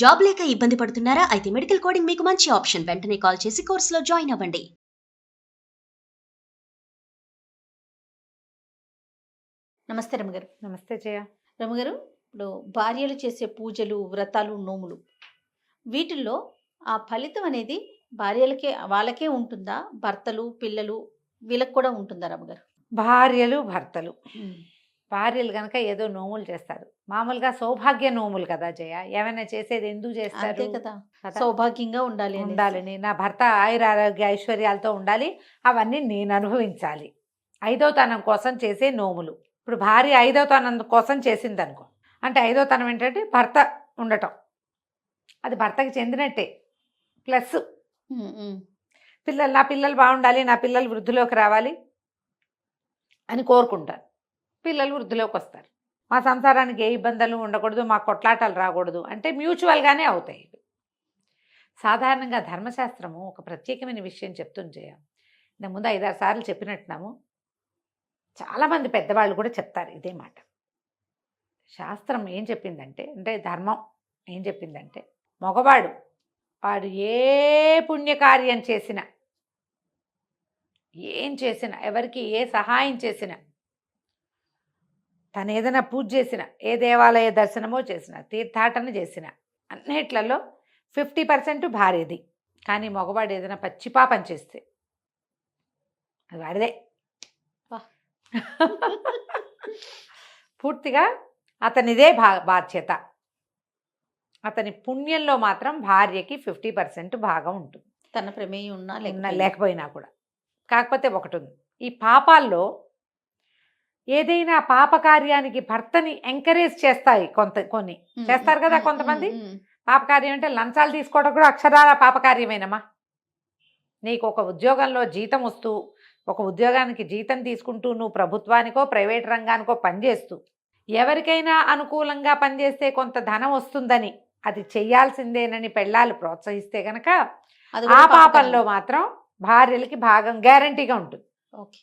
Job లేక ఇబ్బంది పడుతున్నారా? అయితే మెడికల్ కోడింగ్ మీకు మంచి ఆప్షన్. వెంటనే కాల్ చేసి కోర్సులో జాయిన్ అవ్వండి. నమస్తే రమగారు. నమస్తే జయ. రమగారు, ఇప్పుడు భార్యలు చేసే పూజలు, వ్రతాలు, నోములు వీటిల్లో ఆ ఫలితం అనేది భార్యలకే వాళ్ళకే ఉంటుందా? భర్తలు, పిల్లలు వీళ్ళకి కూడా ఉంటుందా రమగారు? భార్యలు భర్తలు భార్యలు కనుక ఏదో నోములు చేస్తారు. మామూలుగా సౌభాగ్య నోములు కదా జయ. ఏమైనా చేసేది ఎందుకు చేస్తారు? అంతే కదా, సౌభాగ్యంగా ఉండాలని, నా భర్త ఆయురారోగ్య ఐశ్వర్యాలతో ఉండాలి, అవన్నీ నేను అనుభవించాలి. 5వ తనం కోసం చేసే నోములు. ఇప్పుడు భార్య 5వ తనం కోసం చేసింది అనుకో, అంటే 5వ తనం ఏంటంటే భర్త ఉండటం, అది భర్తకి చెందినట్టే. ప్లస్ నా పిల్లలు బాగుండాలి, నా పిల్లలు వృద్ధిలోకి రావాలి అని కోరుకుంటారు. పిల్లలు వృద్ధిలోకి వస్తారు. మా సంసారానికి ఏ ఇబ్బందులు ఉండకూడదు, మా కొట్లాటలు రాకూడదు అంటే మ్యూచువల్గానే అవుతాయి. సాధారణంగా ధర్మశాస్త్రము ఒక ప్రత్యేకమైన విషయం చెప్తుంది జయ. ముందు 5-6 సార్లు చెప్పినట్టున్నాము. చాలామంది పెద్దవాళ్ళు కూడా చెప్తారు ఇదే మాట. శాస్త్రం ఏం చెప్పిందంటే, ధర్మం ఏం చెప్పిందంటే, మగవాడు వాడు ఏ పుణ్యకార్యం చేసినా, ఏం చేసినా, ఎవరికి ఏ సహాయం చేసినా, తను ఏదైనా పూజ చేసిన, ఏ దేవాలయ దర్శనమో చేసిన, తీర్థాటన చేసిన, అన్నిట్లలో 50% భార్యది. కానీ మగవాడు ఏదైనా పచ్చిపాపం చేస్తే అది వాడిదే. పూర్తిగా అతనిదే బాధ్యత. అతని పుణ్యంలో మాత్రం భార్యకి 50% భాగం ఉంటుంది, తన ప్రమేయం ఉన్నా లేకపోయినా కూడా. కాకపోతే ఒకటి ఉంది, ఈ పాపాల్లో ఏదైనా పాపకార్యానికి భర్తని ఎంకరేజ్ చేస్తాయి. కొన్ని చేస్తారు కదా కొంతమంది. పాపకార్యం అంటే లంచాలు తీసుకోవడం కూడా అక్షరాల పాపకార్యమేనమ్మా. నీకు ఒక ఉద్యోగంలో జీతం వస్తూ, ఒక ఉద్యోగానికి జీతం తీసుకుంటూ, నువ్వు ప్రభుత్వానికో ప్రైవేట్ రంగానికో పనిచేస్తూ, ఎవరికైనా అనుకూలంగా పనిచేస్తే కొంత ధనం వస్తుందని, అది చెయ్యాల్సిందేనని పెళ్ళాలు ప్రోత్సహిస్తే గనక ఆ పాపంలో మాత్రం భార్యలకి భాగం గ్యారంటీగా ఉంటుంది. ఓకే.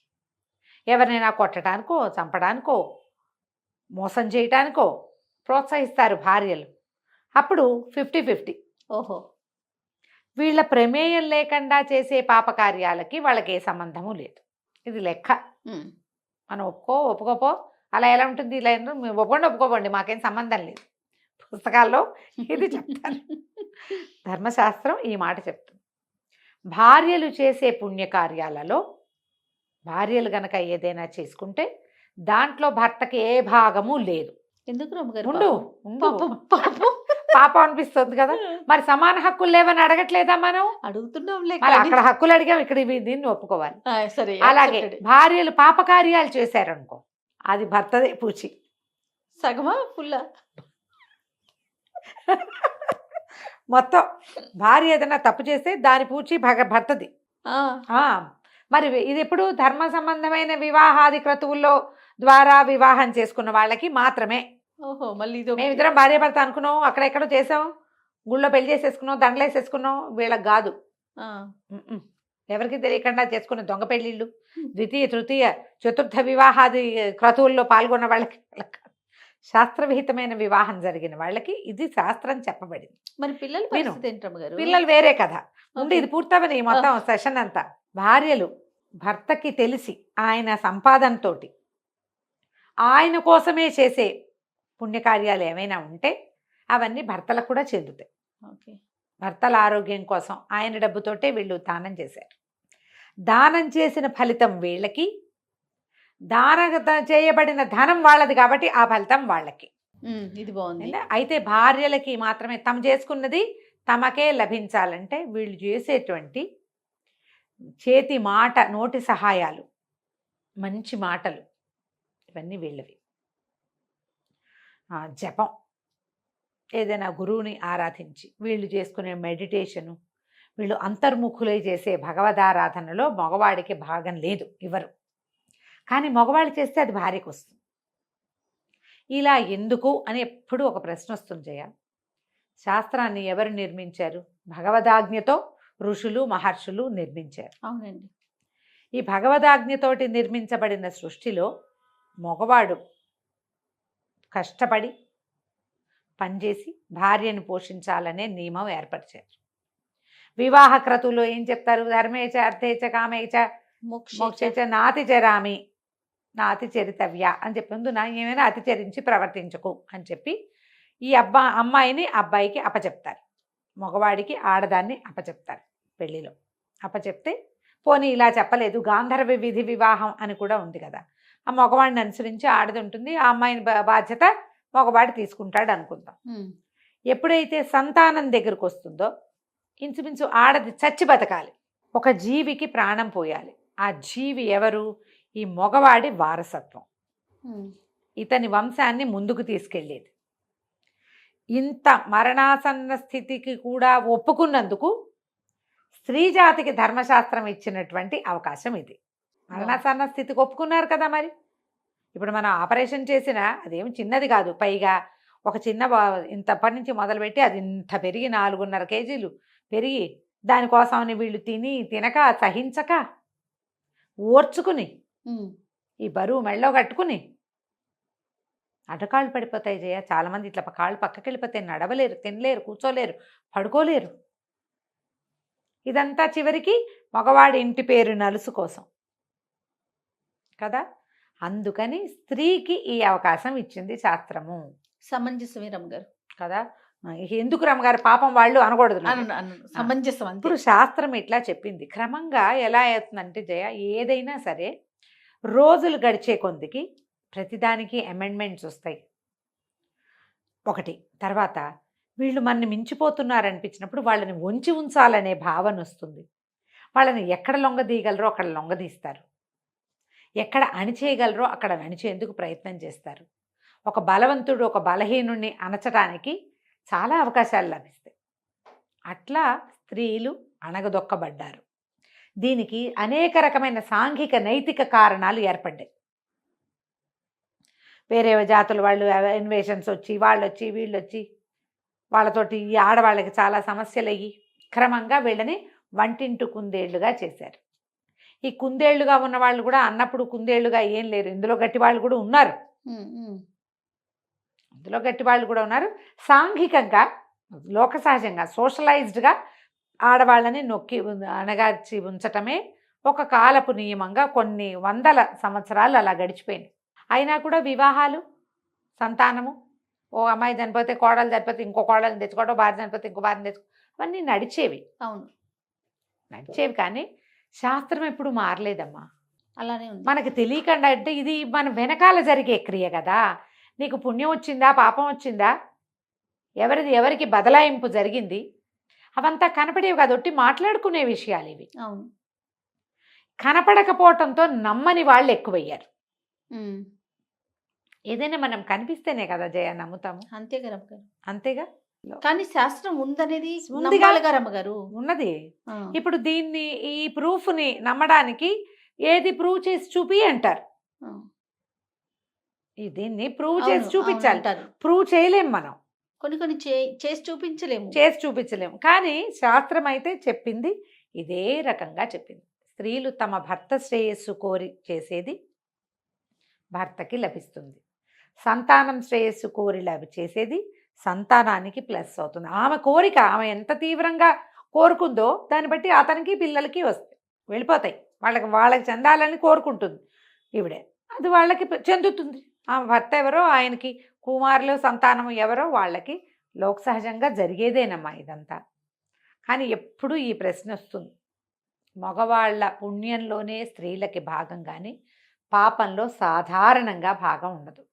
ఎవరినైనా కొట్టడానికో, చంపడానికో, మోసం చేయటానికో ప్రోత్సహిస్తారు భార్యలు. అప్పుడు 50-50. ఓహో. వీళ్ళ ప్రమేయం లేకుండా చేసే పాపకార్యాలకి వాళ్ళకి ఏ సంబంధము లేదు. ఇది లెక్క. మనం ఒప్పుకోపో అలా ఎలా ఉంటుంది, ఇలా ఒప్పుకోండి మాకేం సంబంధం లేదు. పుస్తకాల్లో ఇది చెప్తారు. ధర్మశాస్త్రం ఈ మాట చెప్తుంది. భార్యలు చేసే పుణ్యకార్యాలలో భార్యలు గనక ఏదైనా చేసుకుంటే దాంట్లో భర్తకి ఏ భాగము లేదు. ఎందుకు పాపం అనిపిస్తుంది కదా. మరి సమాన హక్కులు లేవని అడగట్లేదా మనం? అడుగుతున్నాం. అక్కడ హక్కులు అడిగాం, ఇక్కడ దీన్ని ఒప్పుకోవాలి. సరే. అలాగే భార్యలు పాపకార్యాలు చేశారనుకో, అది భర్తదే పూచి. సగమా ఫుల్లా? మొత్తం భార్య ఏదైనా తప్పు చేస్తే దాని పూచి భర్తది. మరి ఇది ఎప్పుడు ధర్మ సంబంధమైన వివాహాది క్రతువుల్లో ద్వారా వివాహం చేసుకున్న వాళ్ళకి మాత్రమే. ఓహో. మళ్ళీ మేమిద్దరం భార్య భర్త అనుకున్నాం, అక్కడెక్కడో చేసాం, గుళ్ళో పెళ్లి చేసేసుకున్నాం, దండలేసేసుకున్నాం, వీళ్ళకి కాదు. ఎవరికి తెలియకుండా చేసుకున్న దొంగ పెళ్ళిళ్ళు, ద్వితీయ తృతీయ చతుర్థ వివాహాది క్రతువుల్లో పాల్గొన్న వాళ్ళకి, శాస్త్రవిహితమైన వివాహం జరిగిన వాళ్ళకి ఇది శాస్త్రం చెప్పబడింది. మరి పిల్లలు వేరే కథ ఉంది. ఇది పూర్తవని మొత్తం సెషన్ అంతా. భార్యలు భర్తకి తెలిసి ఆయన సంపాదనతో ఆయన కోసమే చేసే పుణ్యకార్యాలు ఏమైనా ఉంటే అవన్నీ భర్తలకు కూడా చెందుతాయి. భర్తల ఆరోగ్యం కోసం ఆయన డబ్బుతోటే వీళ్ళు దానం చేశారు. దానం చేసిన ఫలితం వీళ్ళకి, చేయబడిన ధనం వాళ్ళది కాబట్టి ఆ ఫలితం వాళ్ళకి. ఇది బాగుంది. అయితే భార్యలకి మాత్రమే తమ చేసుకున్నది తమకే లభించాలంటే వీళ్ళు చేసేటువంటి చేతి మాట, నోటి సహాయాలు, మంచి మాటలు, ఇవన్నీ వీళ్ళవి. జపం, ఏదైనా గురువుని ఆరాధించి వీళ్ళు చేసుకునే మెడిటేషను, వీళ్ళు అంతర్ముఖులై చేసే భగవదారాధనలో మగవాడికి భాగం లేదు, ఇవ్వరు. కానీ మగవాళ్ళు చేస్తే అది భార్యకు వస్తుంది. ఇలా ఎందుకు అని ఎప్పుడూ ఒక ప్రశ్న వస్తుంది జయ. శాస్త్రాన్ని ఎవరు నిర్మించారు? భగవదాజ్ఞతో ఋషులు మహర్షులు నిర్మించారు. అవునండి. ఈ భగవదాజ్ఞతోటి నిర్మించబడిన సృష్టిలో మగవాడు కష్టపడి పనిచేసి భార్యను పోషించాలనే నియమం ఏర్పరిచారు. వివాహ క్రతువులో ఏం చెప్తారు? ధర్మేచ అర్థేచ కామేచ మోక్షేచ నాతి చరామి నాతి చరితవ్య అని చెప్పి ఏమైనా అతిచరించి ప్రవర్తించకు అని చెప్పి ఈ అమ్మాయిని అబ్బాయికి అప్పచెప్తారు. మగవాడికి ఆడదాన్ని అప్పచెప్తారు. పెళ్లిలో అప్పచెప్తే పోనీ ఇలా చెప్పలేదు, గాంధర్వ విధి వివాహం అని కూడా ఉంది కదా, ఆ మగవాడిని అనుసరించి ఆడది ఉంటుంది, ఆ అమ్మాయిని బాధ్యత మగవాడు తీసుకుంటాడు అనుకుందాం. ఎప్పుడైతే సంతానం దగ్గరకు వస్తుందో ఇంచుమించు ఆడది చచ్చి బతకాలి, ఒక జీవికి ప్రాణం పోయాలి. ఆ జీవి ఎవరు? ఈ మగవాడి వారసత్వం, ఇతని వంశాన్ని ముందుకు తీసుకెళ్ళేది. ఇంత మరణాసన్న స్థితికి కూడా ఒప్పుకున్నందుకు స్త్రీ జాతికి ధర్మశాస్త్రం ఇచ్చినటువంటి అవకాశం ఇది. మరణాసన్న స్థితికి ఒప్పుకున్నారు కదా. మరి ఇప్పుడు మనం ఆపరేషన్ చేసినా అదేమి చిన్నది కాదు, పైగా ఒక చిన్న ఇంతప్పటి నుంచి మొదలుపెట్టి అది ఇంత పెరిగి 4.5 కేజీలు పెరిగి దానికోసమని వీళ్ళు తినక సహించక ఓర్చుకుని ఈ బరువు మెళ్ళో కట్టుకుని అడ్డకాళ్ళు పడిపోతాయి జయ. చాలామంది ఇట్లా కాళ్ళు పక్కకి వెళ్ళిపోతాయి, నడవలేరు, తినలేరు, కూర్చోలేరు, పడుకోలేరు. ఇదంతా చివరికి మగవాడి ఇంటి పేరు నలుసు కోసం కదా. అందుకని స్త్రీకి ఈ అవకాశం ఇచ్చింది శాస్త్రము. సమంజసమే రమ్మగారు కదా. ఎందుకు రమ్మగారు పాపం వాళ్ళు అనకూడదు, సమంజసం. ఇప్పుడు శాస్త్రం ఇట్లా చెప్పింది. క్రమంగా ఎలా అవుతుందంటే జయ, ఏదైనా సరే రోజులు గడిచే కొద్దికి ప్రతిదానికి అమెండ్మెంట్స్ వస్తాయి. ఒకటి తర్వాత వీళ్ళు మనని మించిపోతున్నారనిపించినప్పుడు వాళ్ళని వంచి ఉంచాలనే భావన వస్తుంది. వాళ్ళని ఎక్కడ లొంగదీయగలరో అక్కడ లొంగదీస్తారు, ఎక్కడ అణిచేయగలరో అక్కడ అణిచేందుకు ప్రయత్నం చేస్తారు. ఒక బలవంతుడు ఒక బలహీనుణ్ణి అణచడానికి చాలా అవకాశాలు లభిస్తాయి. అట్లా స్త్రీలు అణగదొక్కబడ్డారు. దీనికి అనేక రకమైన సాంఘిక నైతిక కారణాలు ఏర్పడ్డాయి. వేరే జాతుల వాళ్ళు ఇన్వేషన్స్ వచ్చి వాళ్ళొచ్చి వీళ్ళొచ్చి వాళ్ళతోటి ఈ ఆడవాళ్ళకి చాలా సమస్యలు అయ్యి క్రమంగా వీళ్ళని వంటింటి కుందేళ్లుగా చేశారు. ఈ కుందేళ్లుగా ఉన్న వాళ్ళు కూడా అన్నప్పుడు కుందేళ్లుగా ఏం లేరు, ఇందులో గట్టి వాళ్ళు కూడా ఉన్నారు, ఇందులో గట్టి వాళ్ళు కూడా ఉన్నారు. సాంఘికంగా లోక సహజంగా సోషలైజ్డ్గా ఆడవాళ్ళని నొక్కి అణగార్చి ఉంచటమే ఒక కాలపు నియమంగా కొన్ని వందల సంవత్సరాలు అలా గడిచిపోయింది. అయినా కూడా వివాహాలు, సంతానము, ఓ అమ్మాయి చనిపోతే కోడలు చనిపోతే ఇంకో కోడలు తెచ్చుకోవడం, భార్య చనిపోతే ఇంకో భార్యను తెచ్చుకోవడం, అవన్నీ నడిచేవి. అవును, నడిచేవి. కానీ శాస్త్రం ఎప్పుడు మారలేదమ్మా. అలానే ఉంది. మనకి తెలియకుండా అంటే ఇది మన వెనకాల జరిగే క్రియ కదా. నీకు పుణ్యం వచ్చిందా పాపం వచ్చిందా, ఎవరికి బదలాయింపు జరిగింది, అవంతా కనపడేవి కాదు, ఒట్టి మాట్లాడుకునే విషయాలు ఇవి. అవును, కనపడకపోవటంతో నమ్మని వాళ్ళు ఎక్కువయ్యారు. ఏదైనా మనం కనిపిస్తేనే కదా జయ నమ్ముతాము. అంతేగా రమ్మగారు. అంతేగా. కానీ శాస్త్రం ఉందనేది ఉందిగా రమ్మగారు ఉన్నది. ఇప్పుడు దీన్ని ఈ ప్రూఫ్ని నమ్మడానికి ఏది ప్రూవ్ చేసి చూపి అంటారు. దీన్ని ప్రూవ్ చేసి చూపించాలి. ప్రూవ్ చేయలేం మనం, కొన్ని చేసి చూపించలేము. కానీ శాస్త్రం అయితే చెప్పింది ఇదే రకంగా చెప్పింది. స్త్రీలు తమ భర్త శ్రేయస్సు కోరి చేసేది భర్తకి లభిస్తుంది, సంతానం శ్రేయస్సు కోరి చేసేది సంతానానికి ప్లస్ అవుతుంది. ఆమె కోరిక ఆమె ఎంత తీవ్రంగా కోరుకుందో దాన్ని బట్టి అతనికి పిల్లలకి వస్తాయి, వెళ్ళిపోతాయి. వాళ్ళకి చెందాలని కోరుకుంటుంది ఈవిడే, అది వాళ్ళకి చెందుతుంది. ఆమె భర్త ఎవరో ఆయనకి కుమారులు సంతానం ఎవరో వాళ్ళకి లోక సహజంగా జరిగేదేనమ్మా ఇదంతా. కానీ ఎప్పుడు ఈ ప్రశ్న వస్తుంది, మగవాళ్ళ పుణ్యంలోనే స్త్రీలకి భాగం కానీ పాపంలో సాధారణంగా భాగం ఉండదు.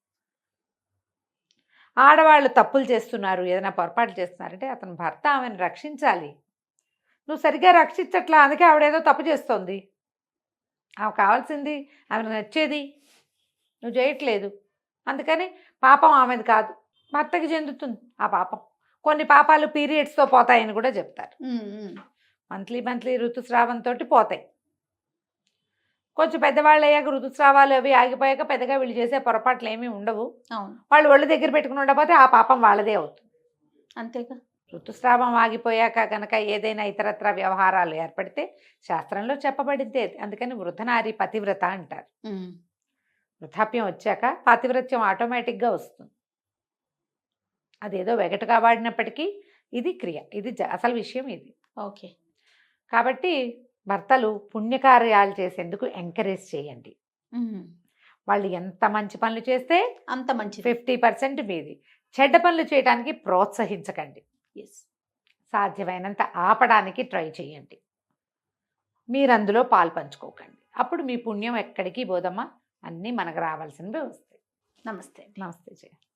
ఆడవాళ్ళు తప్పులు చేస్తున్నారు, ఏదైనా పొరపాటు చేస్తున్నారంటే అతని భర్త ఆమెను రక్షించాలి. నువ్వు సరిగ్గా రక్షించట్లా, అందుకే ఆవిడేదో తప్పు చేస్తోంది, ఆమె కావాల్సింది ఆమెను నచ్చేది నువ్వు చేయట్లేదు, అందుకని పాపం ఆమెది కాదు భర్తకి చెందుతుంది ఆ పాపం. కొన్ని పాపాలు పీరియడ్స్తో పోతాయని కూడా చెప్తారు. మంత్లీ ఋతుస్రావంతో పోతాయి. కొంచెం పెద్దవాళ్ళు అయ్యాక ఋతుస్రావాలు అవి ఆగిపోయాక పెద్దగా వీళ్ళు చేసే పొరపాట్లు ఏమీ ఉండవు. వాళ్ళు ఒళ్ళు దగ్గర పెట్టుకుని ఉండకపోతే ఆ పాపం వాళ్ళదే అవుతుంది. అంతేగా. ఋతుస్రావం ఆగిపోయాక కనుక ఏదైనా ఇతరత్ర వ్యవహారాలు ఏర్పడితే శాస్త్రంలో చెప్పబడిందే. అందుకని వృద్ధనారి పతివ్రత అంటారు. వృద్ధాప్యం వచ్చాక పాతివ్రత్యం ఆటోమేటిక్గా వస్తుంది. అదేదో వెగటుగా వాడినప్పటికీ ఇది క్రియ, ఇది అసలు విషయం ఇది. ఓకే. కాబట్టి భర్తలు పుణ్యకార్యాలు చేసేందుకు ఎంకరేజ్ చేయండి. వాళ్ళు ఎంత మంచి పనులు చేస్తే అంత మంచిది. 50% మీది. చెడ్డ పనులు చేయడానికి ప్రోత్సహించకండి. ఎస్. సాధ్యమైనంత ఆపడానికి ట్రై చేయండి. మీరు అందులో పాలు పంచుకోకండి. అప్పుడు మీ పుణ్యం ఎక్కడికి పోదమ్మా, అన్నీ మనకు రావాల్సినవి వస్తాయి. నమస్తే. నమస్తే జయ.